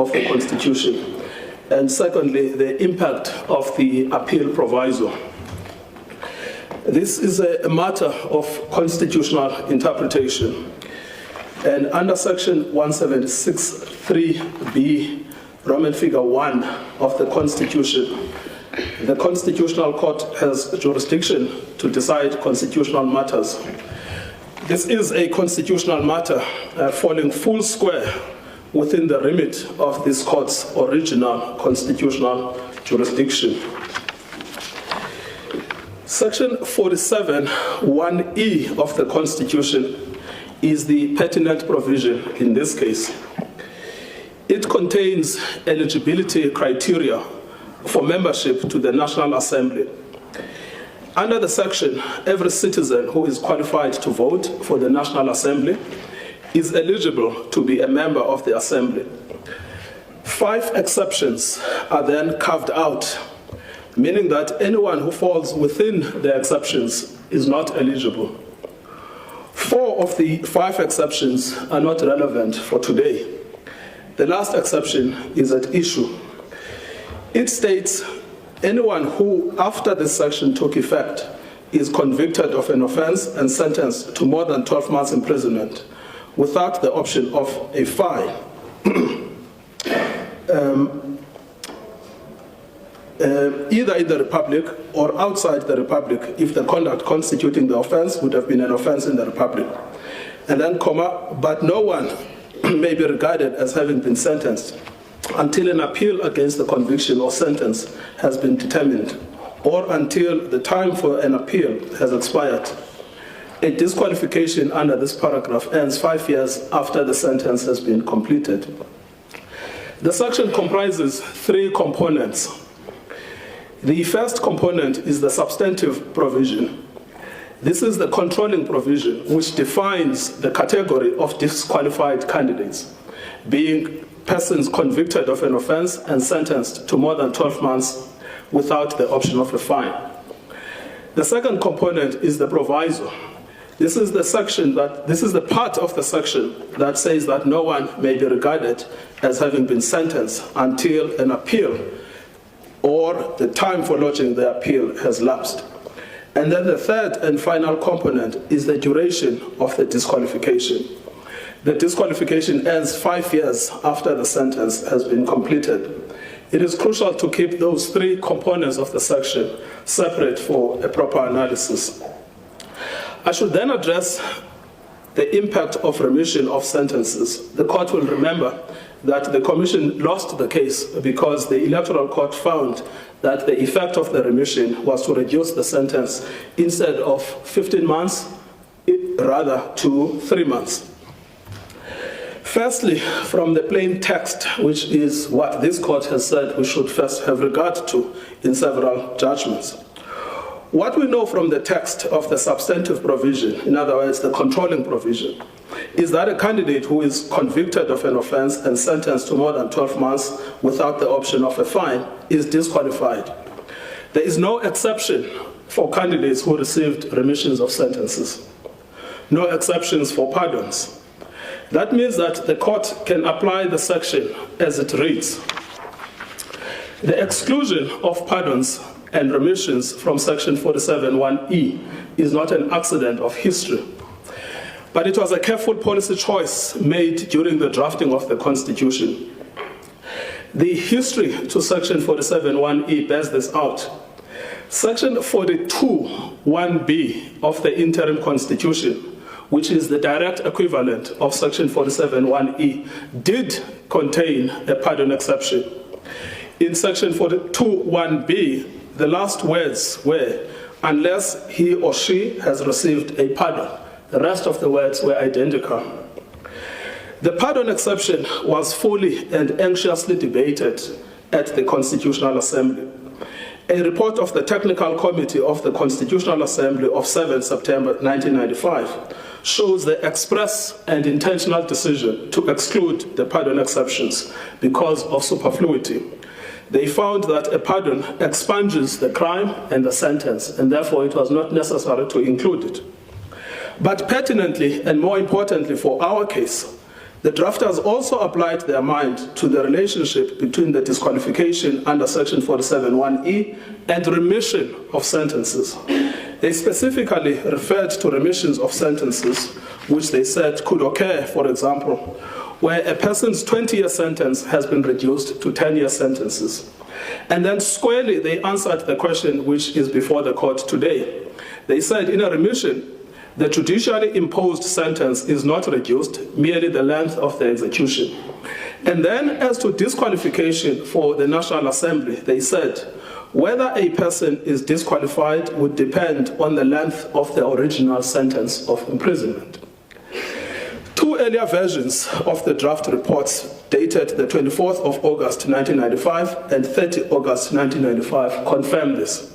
of the Constitution. And secondly, the impact of the appeal proviso. This is a matter of constitutional interpretation. And under Section 176(3)(b), Roman figure 1 of the Constitution, the Constitutional Court has jurisdiction to decide constitutional matters. This is a constitutional matter falling full square within the remit of this court's original constitutional jurisdiction. Section 47(1)(e) of the Constitution is the pertinent provision in this case. It contains eligibility criteria for membership to the National Assembly. Under the section, every citizen who is qualified to vote for the National Assembly is eligible to be a member of the Assembly. 5 exceptions are then carved out, meaning that anyone who falls within the exceptions is not eligible. 4 of the 5 exceptions are not relevant for today. The last exception is at issue. It states anyone who, after this section took effect, is convicted of an offense and sentenced to more than 12 months imprisonment without the option of a fine, either in the Republic or outside the Republic, if the conduct constituting the offense would have been an offense in the Republic. And then, comma, but no one may be regarded as having been sentenced until an appeal against the conviction or sentence has been determined, or until the time for an appeal has expired. A disqualification under this paragraph ends 5 years after the sentence has been completed. The section comprises 3 components. The first component is the substantive provision. This is the controlling provision, which defines the category of disqualified candidates, being persons convicted of an offense and sentenced to more than 12 months without the option of a fine. The second component is the provisor. This is the part of the section that says that no one may be regarded as having been sentenced until an appeal or the time for lodging the appeal has lapsed. And then the third and final component is the duration of the disqualification. The disqualification ends 5 years after the sentence has been completed. It is crucial to keep those 3 components of the section separate for a proper analysis. I should then address the impact of remission of sentences. The court will remember that the Commission lost the case because the Electoral Court found that the effect of the remission was to reduce the sentence instead of 15 months, rather to 3 months. Firstly, from the plain text, which is what this court has said we should first have regard to in several judgments. What we know from the text of the substantive provision, in other words, the controlling provision, is that a candidate who is convicted of an offense and sentenced to more than 12 months without the option of a fine is disqualified. There is no exception for candidates who received remissions of sentences. No exceptions for pardons. That means that the court can apply the section as it reads. The exclusion of pardons and remissions from Section 47(1)(e) is not an accident of history, but it was a careful policy choice made during the drafting of the Constitution. The history to Section 47(1)(e) bears this out. Section 42(1)(b) of the Interim Constitution, which is the direct equivalent of Section 47(1)(e), did contain a pardon exception. In Section 42(1)(b), the last words were, unless he or she has received a pardon. The rest of the words were identical. The pardon exception was fully and anxiously debated at the Constitutional Assembly. A report of the Technical Committee of the Constitutional Assembly of 7 September 1995 shows the express and intentional decision to exclude the pardon exceptions because of superfluity. They found that a pardon expunges the crime and the sentence, and therefore it was not necessary to include it. But pertinently, and more importantly for our case, The drafters also applied their mind to the relationship between the disqualification under Section 47(1)(e) and remission of sentences. They specifically referred to remissions of sentences, which they said could occur, for example, where a person's 20-year sentence has been reduced to 10-year sentences. And then squarely they answered the question which is before the court today. They said in a remission, the judicially imposed sentence is not reduced, merely the length of the execution. And then as to disqualification for the National Assembly, they said, whether a person is disqualified would depend on the length of the original sentence of imprisonment. Two earlier versions of the draft reports dated the 24th of August 1995 and 30 August 1995 confirm this.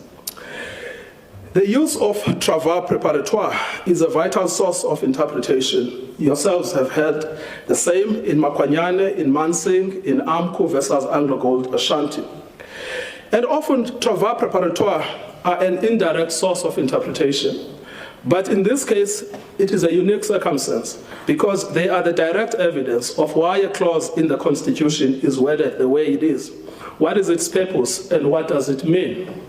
The use of travaux préparatoire is a vital source of interpretation. Yourselves have heard the same in Makwanyane, in Mansing, in Amku versus Anglo-Gold Ashanti. And often travaux préparatoire are an indirect source of interpretation. But in this case, it is a unique circumstance because they are the direct evidence of why a clause in the Constitution is worded the way it is. What is its purpose and what does it mean?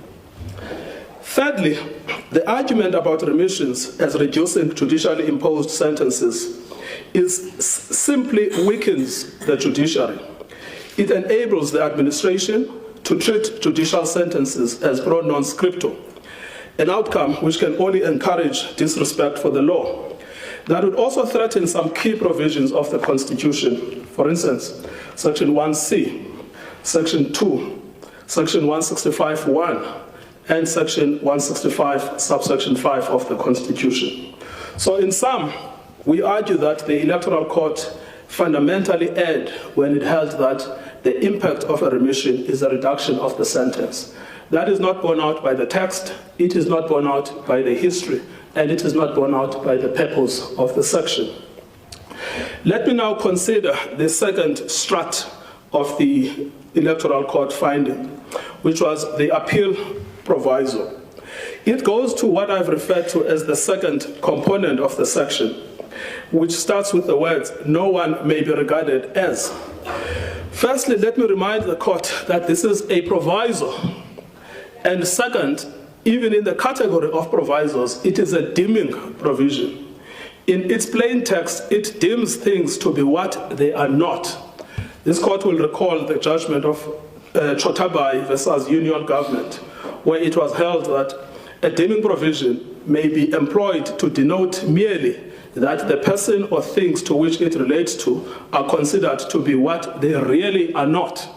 Thirdly, the argument about remissions as reducing judicially imposed sentences simply weakens the judiciary. It enables the administration to treat judicial sentences as pro non scripto, an outcome which can only encourage disrespect for the law. That would also threaten some key provisions of the Constitution. For instance, Section 1C, Section 2, Section 165(1), and Section 165, subsection 5 of the Constitution. So in sum, we argue that the Electoral Court fundamentally erred when it held that the impact of a remission is a reduction of the sentence. That is not borne out by the text, it is not borne out by the history, and it is not borne out by the purpose of the section. Let me now consider the second strut of the Electoral Court finding, which was the appeal provisor. It goes to what I've referred to as the second component of the section, which starts with the words, no one may be regarded as. Firstly, let me remind the court that this is a provisor. And second, even in the category of provisors, it is a dimming provision. In its plain text, it dims things to be what they are not. This court will recall the judgment of Chotabai versus Union Government, where it was held that a dimming provision may be employed to denote merely that the person or things to which it relates to are considered to be what they really are not.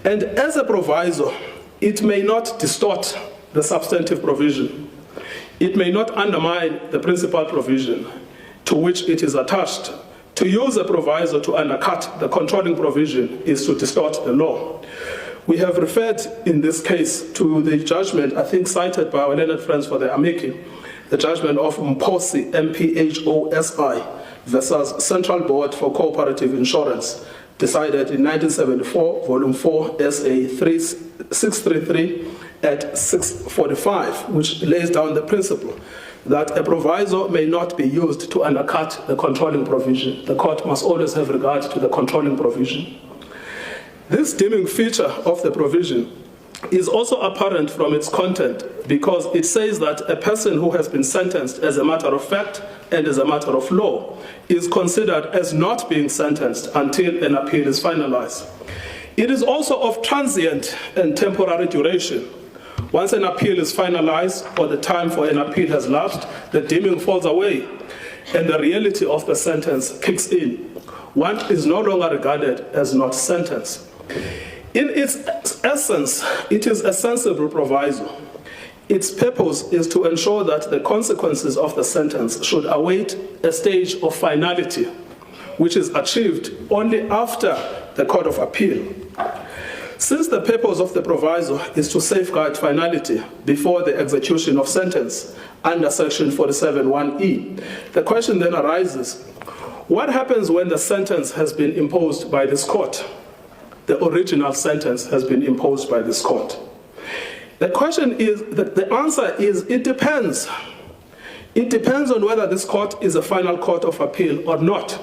And as a provisor, it may not distort the substantive provision. It may not undermine the principal provision to which it is attached. To use a provisor to undercut the controlling provision is to distort the law. We have referred in this case to the judgment, I think cited by our learned friends for the amici, the judgment of Mposi, M-P-H-O-S-I, versus Central Board for Cooperative Insurance, decided in 1974, Volume 4, SA 633 at 645, which lays down the principle that a provisor may not be used to undercut the controlling provision. The court must always have regard to the controlling provision. This dimming feature of the provision is also apparent from its content because it says that a person who has been sentenced as a matter of fact and as a matter of law is considered as not being sentenced until an appeal is finalized. It is also of transient and temporary duration. Once an appeal is finalized or the time for an appeal has lapsed, the dimming falls away and the reality of the sentence kicks in. One is no longer regarded as not sentenced. In its essence, it is a sensible proviso. Its purpose is to ensure that the consequences of the sentence should await a stage of finality, which is achieved only after the Court of Appeal. Since the purpose of the proviso is to safeguard finality before the execution of sentence under Section 47(1)(e), the question then arises, what happens when the sentence has been imposed by this court? The original sentence has been imposed by this court. The answer is, it depends. It depends on whether this court is a final court of appeal or not.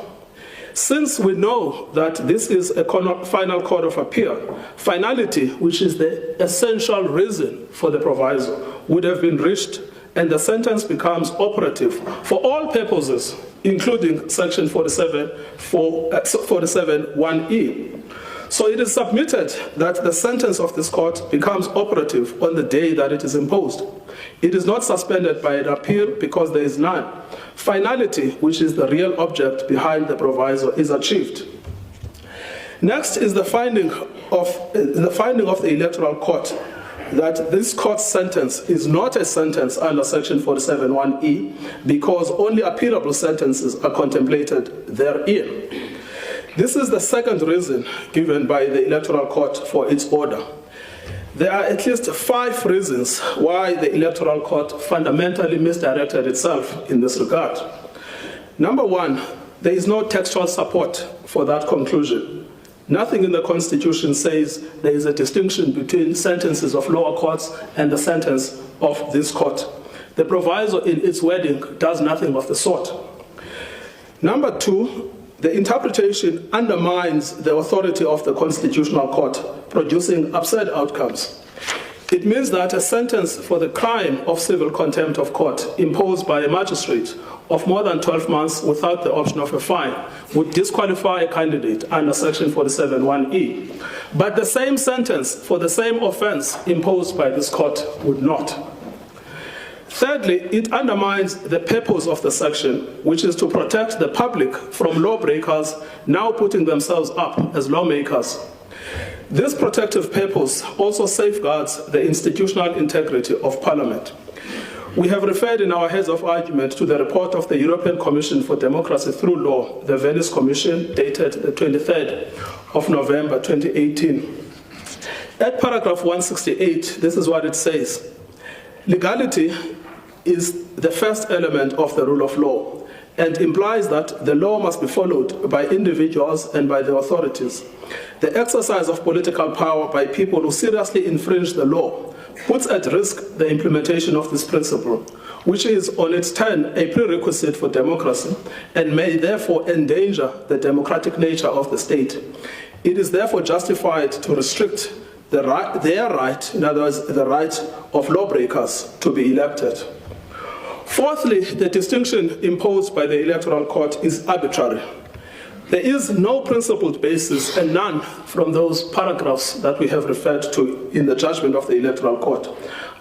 Since we know that this is a final court of appeal, finality, which is the essential reason for the proviso, would have been reached and the sentence becomes operative for all purposes, including Section 47(1)(e). So it is submitted that the sentence of this court becomes operative on the day that it is imposed. It is not suspended by an appeal because there is none. Finality, which is the real object behind the proviso, is achieved. Next is the finding of the Electoral Court that this court's sentence is not a sentence under Section 47(1)(e) because only appealable sentences are contemplated therein. This is the second reason given by the Electoral Court for its order. There are at least 5 reasons why the Electoral Court fundamentally misdirected itself in this regard. Number 1, there is no textual support for that conclusion. Nothing in the Constitution says there is a distinction between sentences of lower courts and the sentence of this court. The proviso in its wording does nothing of the sort. Number 2, the interpretation undermines the authority of the Constitutional Court, producing absurd outcomes. It means that a sentence for the crime of civil contempt of court imposed by a magistrate of more than 12 months without the option of a fine would disqualify a candidate under Section 47(1)(e). But the same sentence for the same offense imposed by this court would not. Thirdly, it undermines the purpose of the section, which is to protect the public from lawbreakers now putting themselves up as lawmakers. This protective purpose also safeguards the institutional integrity of Parliament. We have referred in our heads of argument to the report of the European Commission for Democracy Through Law, the Venice Commission, dated the 23rd of November 2018. At paragraph 168, this is what it says. Legality is the first element of the rule of law and implies that the law must be followed by individuals and by the authorities. The exercise of political power by people who seriously infringe the law puts at risk the implementation of this principle, which is on its turn a prerequisite for democracy and may therefore endanger the democratic nature of the state. It is therefore justified to restrict their right, in other words, the right of lawbreakers to be elected. Fourthly, the distinction imposed by the Electoral Court is arbitrary. There is no principled basis and none from those paragraphs that we have referred to in the judgment of the Electoral Court,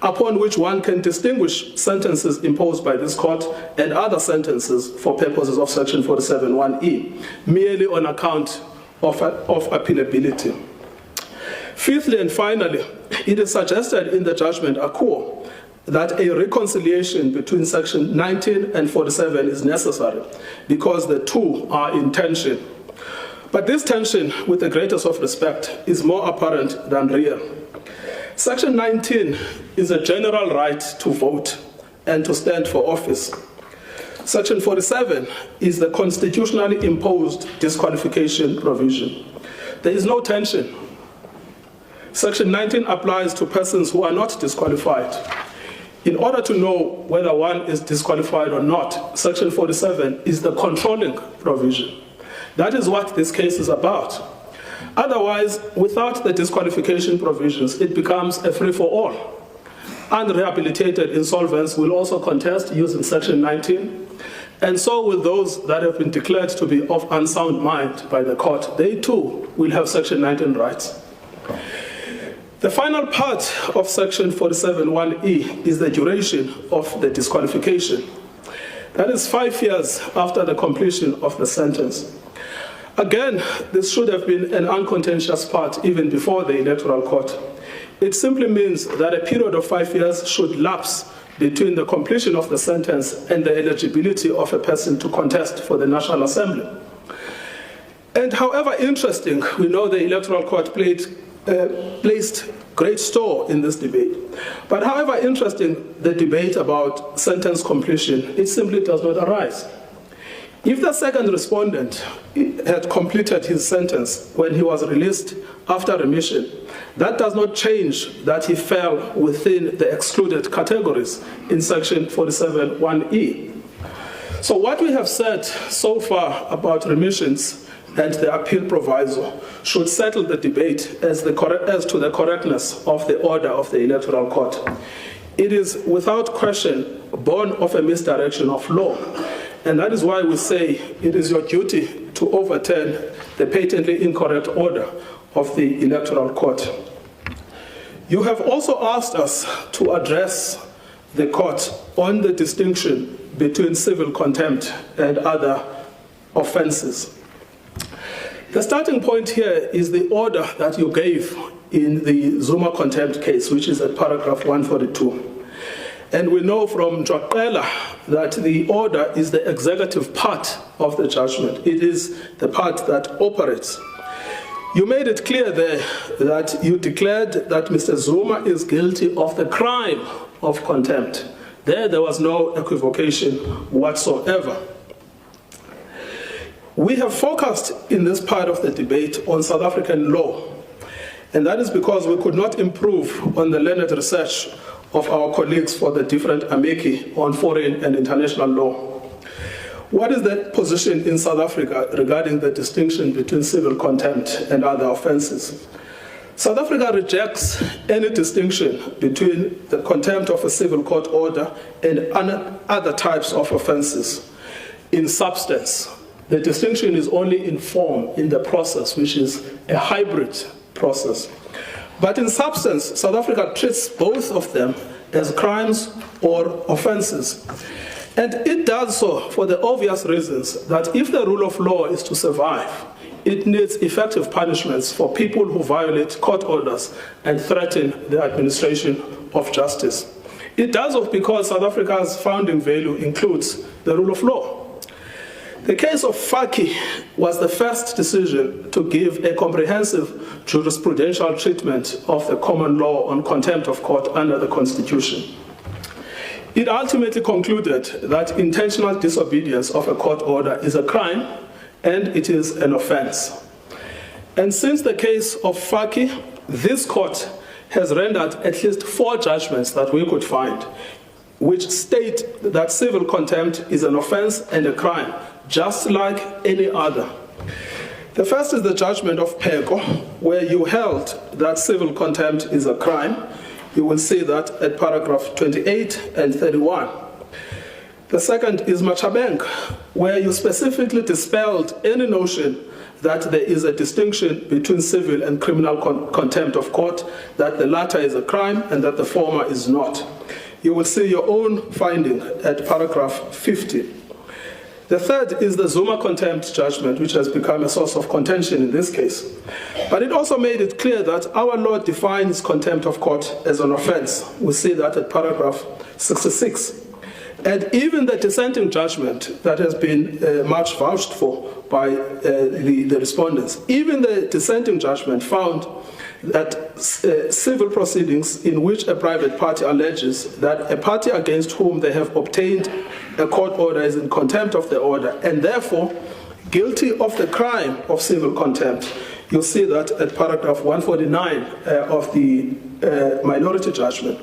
upon which one can distinguish sentences imposed by this court and other sentences for purposes of Section 47(1)(e), merely on account of appealability. Fifthly and finally, it is suggested in the judgment a quo that a reconciliation between Section 19 and 47 is necessary because the two are in tension. But this tension, with the greatest of respect, is more apparent than real. Section 19 is a general right to vote and to stand for office. Section 47 is the constitutionally imposed disqualification provision. There is no tension. Section 19 applies to persons who are not disqualified. In order to know whether one is disqualified or not, Section 47 is the controlling provision. That is what this case is about. Otherwise, without the disqualification provisions, it becomes a free-for-all. Unrehabilitated insolvents will also contest using Section 19, and so will those that have been declared to be of unsound mind by the court. They too will have Section 19 rights. The final part of Section 47(1)(e) is the duration of the disqualification. That is 5 years after the completion of the sentence. Again, this should have been an uncontentious part even before the Electoral Court. It simply means that a period of 5 years should lapse between the completion of the sentence and the eligibility of a person to contest for the National Assembly. And however interesting, we know the Electoral Court placed great store in this debate. But however interesting the debate about sentence completion, it simply does not arise. If the second respondent had completed his sentence when he was released after remission, that does not change that he fell within the excluded categories in Section 47(1)(e). So what we have said so far about remissions and the appeal provisor should settle the debate as to the correctness of the order of the Electoral Court. It is without question born of a misdirection of law, and that is why we say it is your duty to overturn the patently incorrect order of the Electoral Court. You have also asked us to address the court on the distinction between civil contempt and other offenses. The starting point here is the order that you gave in the Zuma contempt case, which is at paragraph 142. And we know from Joqela that the order is the executive part of the judgment. It is the part that operates. You made it clear there that you declared that Mr. Zuma is guilty of the crime of contempt. There was no equivocation whatsoever. We have focused in this part of the debate on South African law, and that is because we could not improve on the learned research of our colleagues for the different amici on foreign and international law. What is the position in South Africa regarding the distinction between civil contempt and other offenses? South Africa rejects any distinction between the contempt of a civil court order and other types of offenses. In substance, the distinction is only in form, in the process, which is a hybrid process. But in substance, South Africa treats both of them as crimes or offenses. And it does so for the obvious reasons that if the rule of law is to survive, it needs effective punishments for people who violate court orders and threaten the administration of justice. It does so because South Africa's founding value includes the rule of law. The case of Faki was the first decision to give a comprehensive jurisprudential treatment of the common law on contempt of court under the Constitution. It ultimately concluded that intentional disobedience of a court order is a crime and it is an offense. And since the case of Faki, this court has rendered at least 4 judgments that we could find, which state that civil contempt is an offense and a crime, just like any other. The first is the judgment of Pheko, where you held that civil contempt is a crime. You will see that at paragraph 28 and 31. The second is Machabenk, where you specifically dispelled any notion that there is a distinction between civil and criminal contempt of court, that the latter is a crime and that the former is not. You will see your own finding at paragraph 50. The third is the Zuma contempt judgment, which has become a source of contention in this case. But it also made it clear that our law defines contempt of court as an offense. We see that at paragraph 66. And even the dissenting judgment that has been much vouched for by the respondents, even the dissenting judgment found that civil proceedings in which a private party alleges that a party against whom they have obtained a court order is in contempt of the order and therefore guilty of the crime of civil contempt. You'll see that at paragraph 149 of the minority judgment.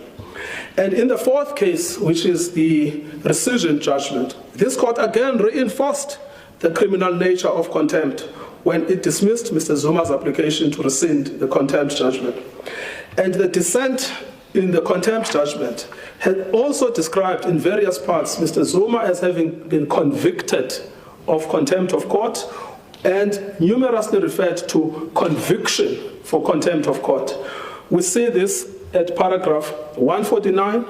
And in the fourth case, which is the rescission judgment, this court again reinforced the criminal nature of contempt when it dismissed Mr. Zuma's application to rescind the contempt judgment. And the dissent in the contempt judgment had also described in various parts Mr. Zuma as having been convicted of contempt of court and numerously referred to conviction for contempt of court. We see this at paragraph 149,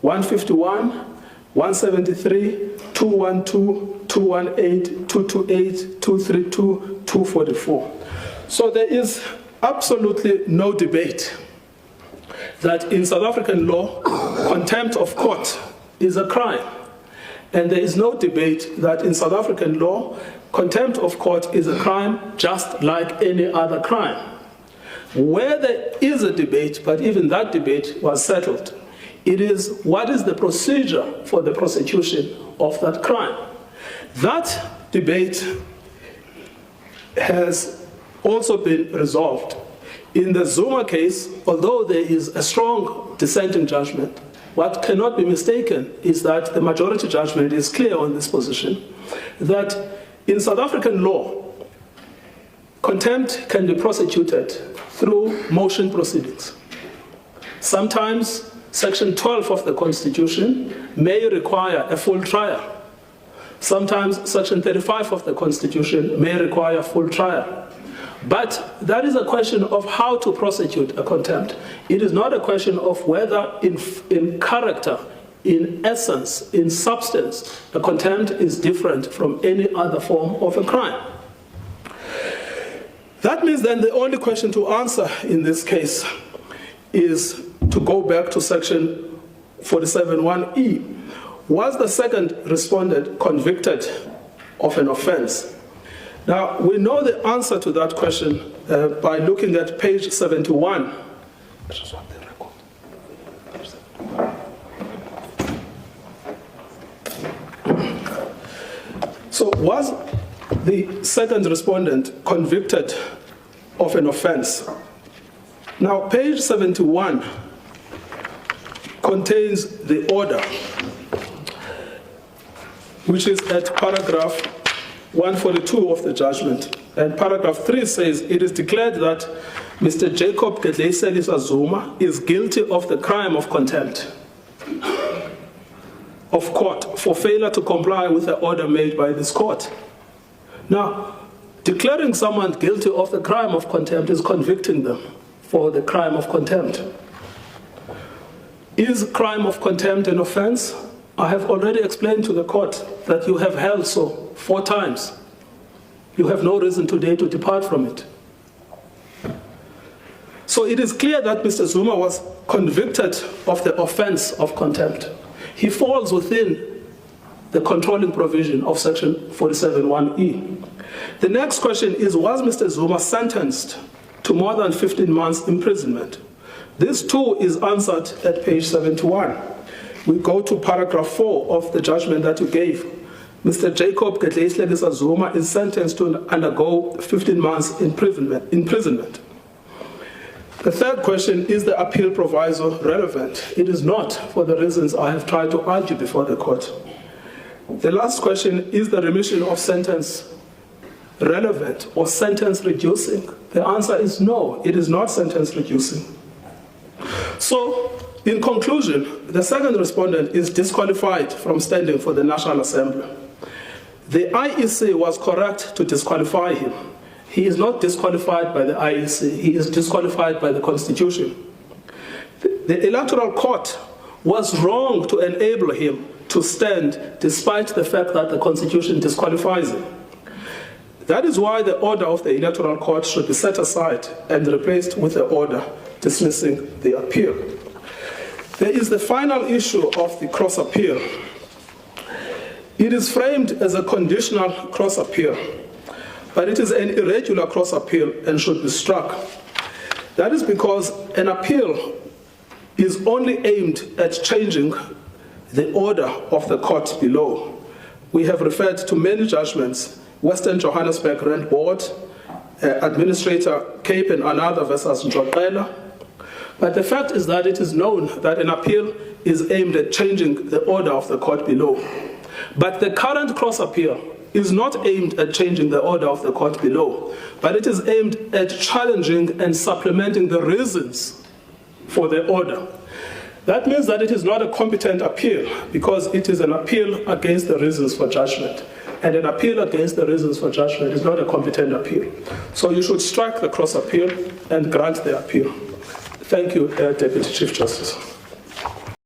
151, 173, 212, 218, 228, 232, 244. So there is absolutely no debate that in South African law, contempt of court is a crime. And there is no debate that in South African law, contempt of court is a crime just like any other crime. Where there is a debate, but even that debate was settled, it is what is the procedure for the prosecution of that crime. That debate has also been resolved. In the Zuma case, although there is a strong dissenting judgment, what cannot be mistaken is that the majority judgment is clear on this position, that in South African law, Contempt can be prosecuted through motion proceedings. Sometimes Section 12 of the Constitution may require a full trial. Sometimes Section 35 of the Constitution may require full trial. But that is a question of how to prosecute a contempt. It is not a question of whether in character, in essence, in substance, a contempt is different from any other form of a crime. That means then the only question to answer in this case is to go back to Section 47(1)(e). Was the second respondent convicted of an offense? Now, we know the answer to that question by looking at page 71. So, was the second respondent convicted of an offense? Now, page 71 contains the order, which is at paragraph 142 of the judgment. And paragraph 3 says, it is declared that Mr. Jacob Gedleiselisa Zuma is guilty of the crime of contempt of court for failure to comply with the order made by this court. Now, declaring someone guilty of the crime of contempt is convicting them for the crime of contempt. Is crime of contempt an offense? I have already explained to the court that you have held so 4 times. You have no reason today to depart from it. So it is clear that Mr. Zuma was convicted of the offense of contempt. He falls within the controlling provision of Section 47(1)(e). The next question is, was Mr. Zuma sentenced to more than 15 months imprisonment? This too is answered at page 71. We go to paragraph 4 of the judgment that you gave. Mr. Jacob Gedleiselisa Zuma is sentenced to undergo 15 months imprisonment. The third question, is the appeal provisor relevant? It is not, for the reasons I have tried to argue before the court. The last question, is the remission of sentence relevant or sentence reducing? The answer is no, it is not sentence reducing. So, in conclusion, the second respondent is disqualified from standing for the National Assembly. The IEC was correct to disqualify him. He is not disqualified by the IEC, he is disqualified by the Constitution. The Electoral Court was wrong to enable him to stand despite the fact that the Constitution disqualifies him. That is why the order of the Electoral Court should be set aside and replaced with the order dismissing the appeal. There is the final issue of the cross appeal. It is framed as a conditional cross appeal, but it is an irregular cross appeal and should be struck. That is because an appeal is only aimed at changing the order of the court below. We have referred to many judgments, Western Johannesburg Rand Board, Administrator Cape and Another versus Njotela. But the fact is that it is known that an appeal is aimed at changing the order of the court below. But the current cross appeal is not aimed at changing the order of the court below, but it is aimed at challenging and supplementing the reasons for the order. That means that it is not a competent appeal because it is an appeal against the reasons for judgment. And an appeal against the reasons for judgment is not a competent appeal. So you should strike the cross appeal and grant the appeal. Thank you, Deputy Chief Justice.